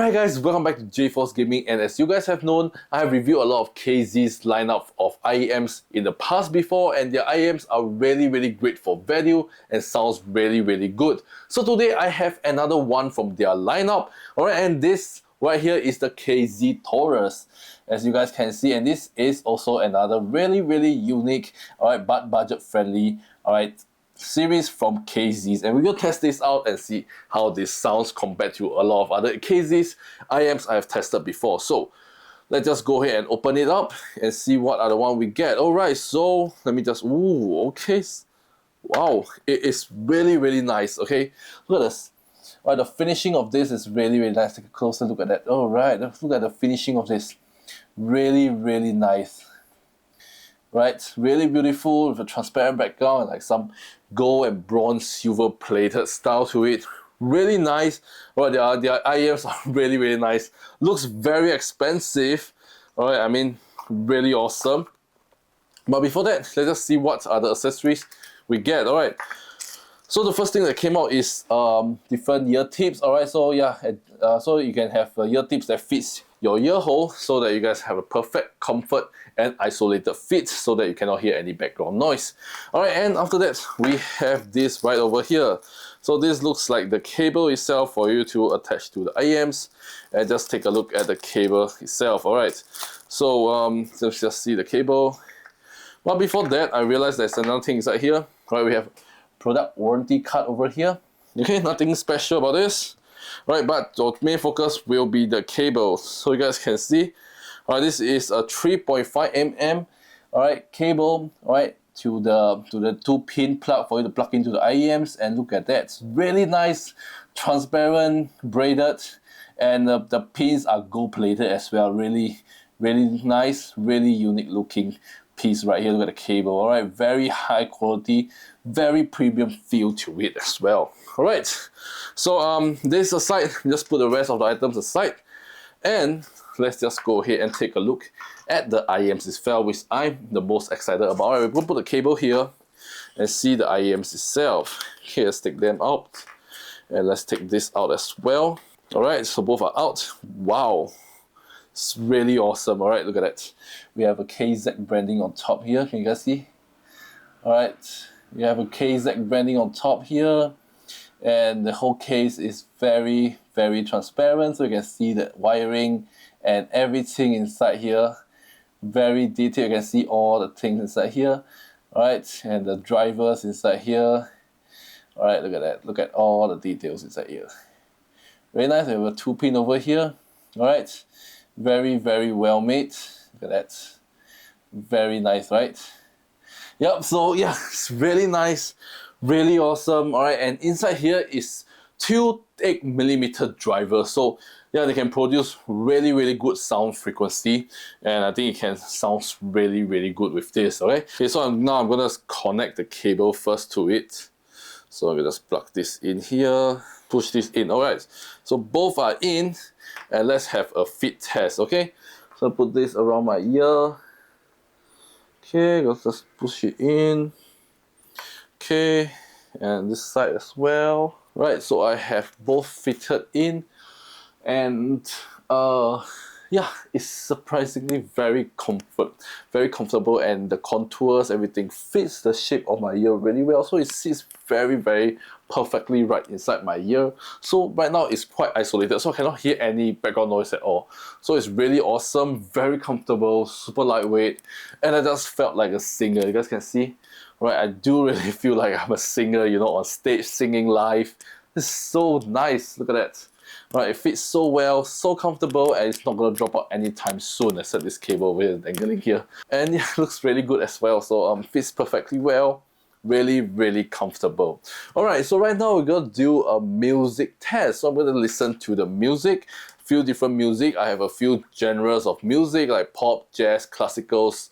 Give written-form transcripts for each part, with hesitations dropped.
Alright guys, welcome back to JForce Gaming, and as you guys have known, I have reviewed a lot of KZ's lineup of IEMs in the past before, and their IEMs are really great for value and sounds really good. So today I have another one from their lineup. Alright, and this right here is the KZ Taurus, as you guys can see, and this is also another really unique, alright, but budget friendly, alright, series from KZ's, and we're going to test this out and see how this sounds compared to a lot of other KZ's IEMs I have tested before. So let's just go ahead and open it up and see what other one we get. Alright, so let me just, okay, wow, it is really nice. Okay, look at this. Alright, the finishing of this is really nice. Take a closer look at that. Alright, let's look at the finishing of this. Really nice. Right, really beautiful with a transparent background and like some gold and bronze silver plated style to it. Really nice. Alright, their IEMs are really nice. Looks very expensive. Alright, I mean, really awesome. But before that, let's just see what other accessories we get. Alright, so the first thing that came out is different ear tips. Alright, so yeah, so you can have ear tips that fits your ear hole so that you guys have a perfect comfort and isolated fit so that you cannot hear any background noise. Alright, and after that we have this right over here. So this looks like the cable itself for you to attach to the IEMs, and just take a look at the cable itself. Alright, so let's just see the cable. But before that, I realized there's another thing inside here. Alright, we have product warranty card over here. Okay, nothing special about this. Right, but the main focus will be the cable. So you guys can see, alright, this is a 3.5 mm, alright, cable, alright, to the 2-pin plug for you to plug into the IEMs, and look at that, it's really nice, transparent, braided, and the pins are gold plated as well. Really nice, really unique looking piece right here. Look at the cable. Alright, very high quality, very premium feel to it as well. Alright, so this aside, just put the rest of the items aside, and let's just go ahead and take a look at the IEMs itself, which I'm the most excited about. Alright, we're going to put the cable here and see the IEMs itself. Okay, let's take them out, and let's take this out as well. Alright, so both are out. Wow, it's really awesome. Alright, look at that. We have a KZ branding on top here. Can you guys see? Alright, we have a KZ branding on top here, and the whole case is very transparent, so you can see the wiring and everything inside here. Very detailed. You can see all the things inside here. Alright, and the drivers inside here. Alright, look at that. Look at all the details inside here. Very nice. We have a 2-pin over here. Alright, very well made. Look at that. Very nice, right? Yep, so yeah, it's really nice, really awesome. Alright, and inside here is 2 8mm drivers. So yeah, they can produce really good sound frequency, and I think it can sound really good with this. Alright, okay, so now I'm gonna connect the cable first to it. So I'm gonna just plug this in here, push this in. Alright, so both are in, and let's have a fit test. Okay, so put this around my ear. Okay, let's just push it in. Okay, and this side as well. Right, so I have both fitted in, and yeah, it's surprisingly very comfortable, and the contours, everything fits the shape of my ear really well. So it sits very perfectly right inside my ear. So right now it's quite isolated, so I cannot hear any background noise at all. So it's really awesome, very comfortable, super lightweight, and I just felt like a singer. You guys can see, right? I do really feel like I'm a singer, you know, on stage singing live. It's so nice. Look at that. Right, it fits so well, so comfortable, and it's not gonna drop out anytime soon, except this cable over here dangling here. And yeah, it looks really good as well. So fits perfectly well. Really comfortable. Alright, so right now we're gonna do a music test. So I'm gonna listen to the music, few different music. I have a few genres of music like pop, jazz, classicals,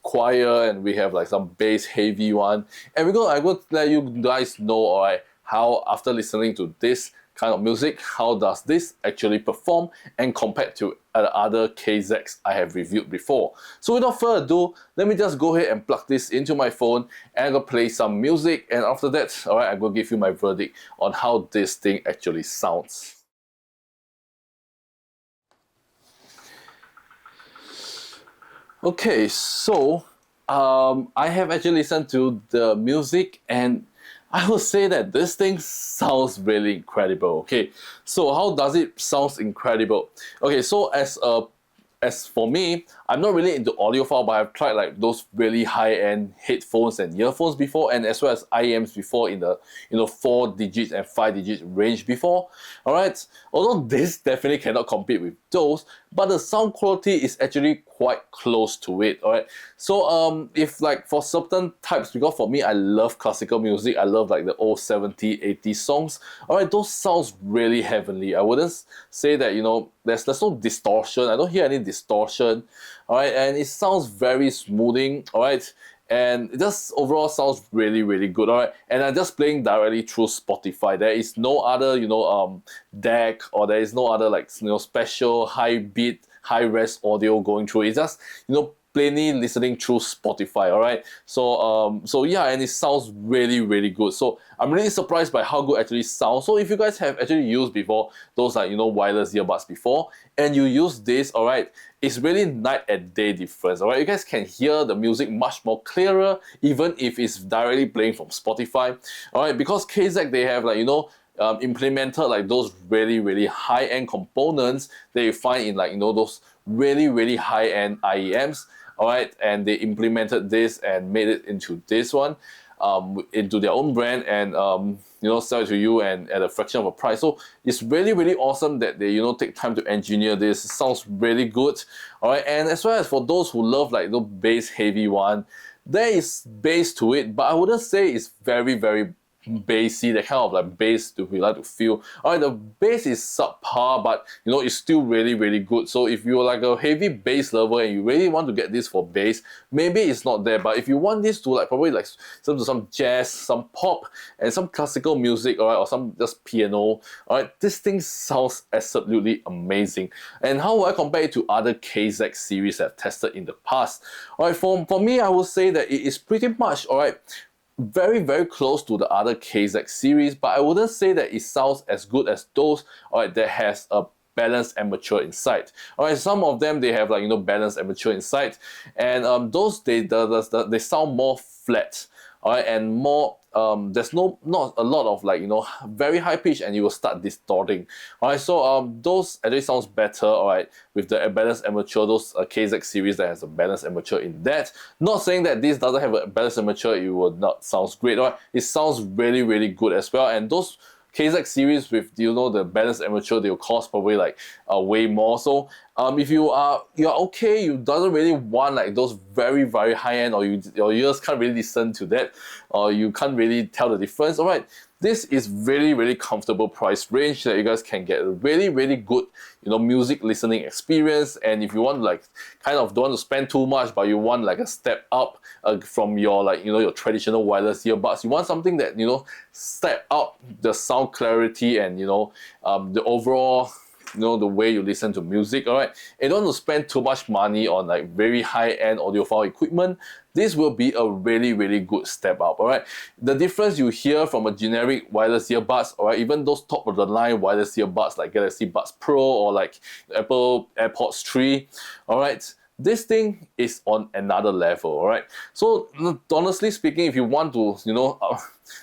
choir, and we have like some bass heavy one. And I'm gonna let you guys know, alright, how after listening to this kind of music, how does this actually perform and compared to the other KZs I have reviewed before. So without further ado, let me just go ahead and plug this into my phone and I'm gonna play some music, and after that, alright, I'm gonna give you my verdict on how this thing actually sounds. Okay, so I have actually listened to the music, and I would say that this thing sounds really incredible. Okay, so how does it sound incredible? Okay, so as for me, I'm not really into audiophile, but I've tried like those really high-end headphones and earphones before, and as well as IEMs before in the 4 digits and 5 digits range before. All right, although this definitely cannot compete with those, but the sound quality is actually quite close to it. All right, so if like for certain types, because for me I love classical music, I love like the old 70s, 80s songs. All right, those sounds really heavenly. I wouldn't say that there's no distortion. I don't hear any distortion. All right, and it sounds very smoothing. All right, and it just overall sounds really really good. All right, and I'm just playing directly through Spotify. There is no other deck, or there is no other like special high beat, high res audio going through. It's just plainly listening through Spotify. All right, so yeah, and it sounds really really good. So I'm really surprised by how good actually sounds. So if you guys have actually used before those like wireless earbuds before, and you use this, all right, it's really night and day difference. All right, you guys can hear the music much more clearer, even if it's directly playing from Spotify. All right, because KZ, they have like implemented like those really really high-end components that you find in like those really really high-end IEMs. All right, and they implemented this and made it into this one, into their own brand, and sell it to you and at a fraction of a price. So it's really really awesome that they take time to engineer this. It sounds really good. All right, and as well as for those who love like the bass heavy one, there is bass to it, but I wouldn't say it's very very bassy, that kind of like bass that we like to feel. Alright, the bass is subpar, but it's still really really good. So if you're like a heavy bass lover and you really want to get this for bass, maybe it's not there. But if you want this to like probably like some jazz, some pop, and some classical music, alright, or some just piano, alright, this thing sounds absolutely amazing. And how would I compare it to other KZ series I've tested in the past? Alright, for me, I would say that it is pretty much alright, very very close to the other KZ series, but I wouldn't say that it sounds as good as those that has a balanced and mature inside. Alright, some of them they have like balanced and mature inside, and those they sound more flat. Alright, and more there's not a lot of like very high pitch, and you will start distorting. Alright, so those actually sounds better. Alright, with the balanced and mature, those KZ series that has a balanced and mature in that. Not saying that this doesn't have a balanced and mature, it will not sounds great. Alright, it sounds really really good as well, and those KZ series with the balanced and mature, they'll cost probably like way more. So if you're okay, you doesn't really want like those very very high end, or your ears can't really listen to that, or you can't really tell the difference. All right, this is really really comfortable price range that you guys can get a really really good music listening experience. And if you want like kind of don't want to spend too much, but you want like a step up from your like your traditional wireless earbuds, you want something that step up the sound clarity and the overall the way you listen to music. All right, and don't want to spend too much money on like very high-end audiophile equipment, this will be a really really good step up. All right, the difference you hear from a generic wireless earbuds, all right, even those top of the line wireless earbuds like Galaxy Buds Pro or like Apple AirPods 3, all right, this thing is on another level. All right, so honestly speaking, if you want to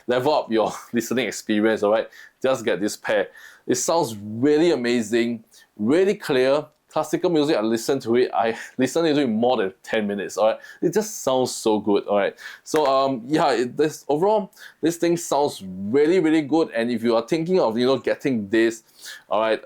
level up your listening experience, all right, just get this pair. It sounds really amazing, really clear. Classical music, I listen to it to it more than 10 minutes. All right, it just sounds so good. All right, so yeah, overall this thing sounds really really good. And if you are thinking of getting this, all right,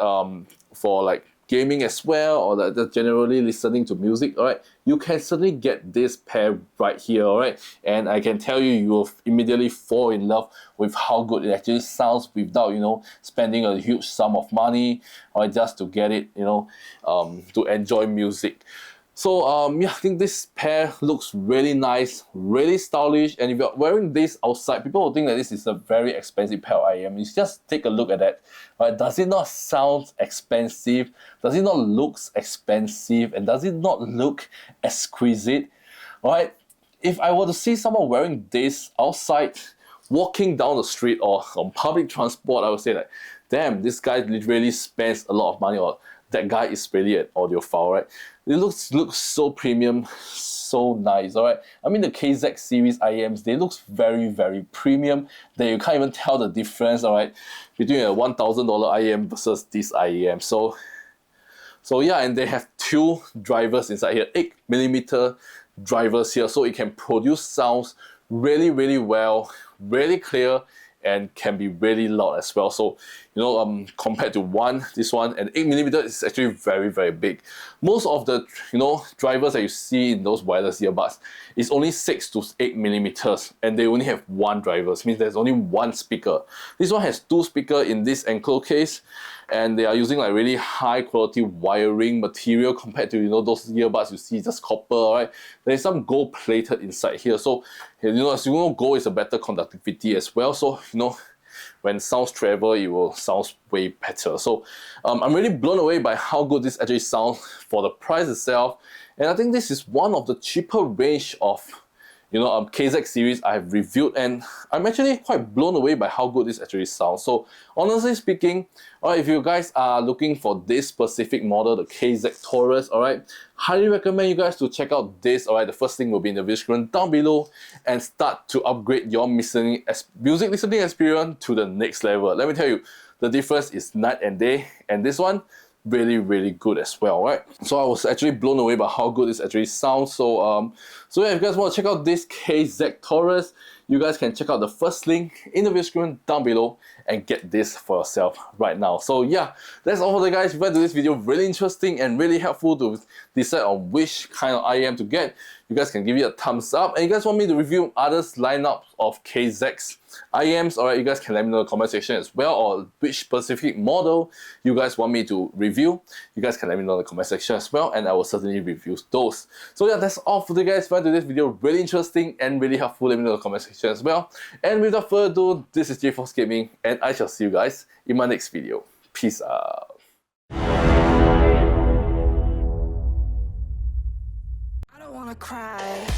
for like gaming as well, or like generally listening to music, all right, you can certainly get this pair right here. All right, and I can tell you, you will immediately fall in love with how good it actually sounds without spending a huge sum of money, all right, just to get it to enjoy music. So yeah, I think this pair looks really nice, really stylish, and if you're wearing this outside, people will think that this is a very expensive pair of IEM. You just take a look at that. Right? Does it not sound expensive? Does it not look expensive? And does it not look exquisite? Alright, if I were to see someone wearing this outside, walking down the street or on public transport, I would say that damn, this guy really spends a lot of money, or that guy is really an audiophile, right? It looks so premium, so nice, alright? I mean, the KZ series IEMs, they look very, very premium, that you can't even tell the difference, alright, between a $1,000 IEM versus this IEM. So yeah, and they have two drivers inside here, 8mm drivers here, so it can produce sounds really, really well, really clear, and can be really loud as well. So, you know, compared to this one, and 8mm is actually very, very big. Most of the, you know, drivers that you see in those wireless earbuds is only 6 to 8mm, and they only have one driver. It means there's only one speaker. This one has two speakers in this enclosed case, and they are using like really high quality wiring material compared to, you know, those earbuds you see just copper, right? There's some gold plated inside here. So, you know, as you know, gold is a better conductivity as well. So, you know, when sounds travel, it will sound way better. So I'm really blown away by how good this actually sounds for the price itself. And I think this is one of the cheaper range of, you know, KZ series I have reviewed, and I'm actually quite blown away by how good this actually sounds. So honestly speaking, if you guys are looking for this specific model, the KZ Taurus, alright, highly recommend you guys to check out this, alright. The first link will be in the description down below, and start to upgrade your music listening experience to the next level. Let me tell you, the difference is night and day, and this one, really, really good as well, right? So I was actually blown away by how good this actually sounds. So so yeah, if you guys want to check out this KZ Taurus, you guys can check out the first link in the description down below and get this for yourself right now. So yeah, that's all for the guys. If you found this video really interesting and really helpful to decide on which kind of IEM to get, you guys can give it a thumbs up. And you guys want me to review others lineups of KZ's IEMs, alright, you guys can let me know in the comment section as well, or which specific model you guys want me to review. You guys can let me know in the comment section as well, and I will certainly review those. So yeah, that's all for the guys. If you found today's video really interesting and really helpful, let me know in the comment section as well. And without further ado, this is 𝖩force Gaming, and I shall see you guys in my next video. Peace out. I don't wanna cry.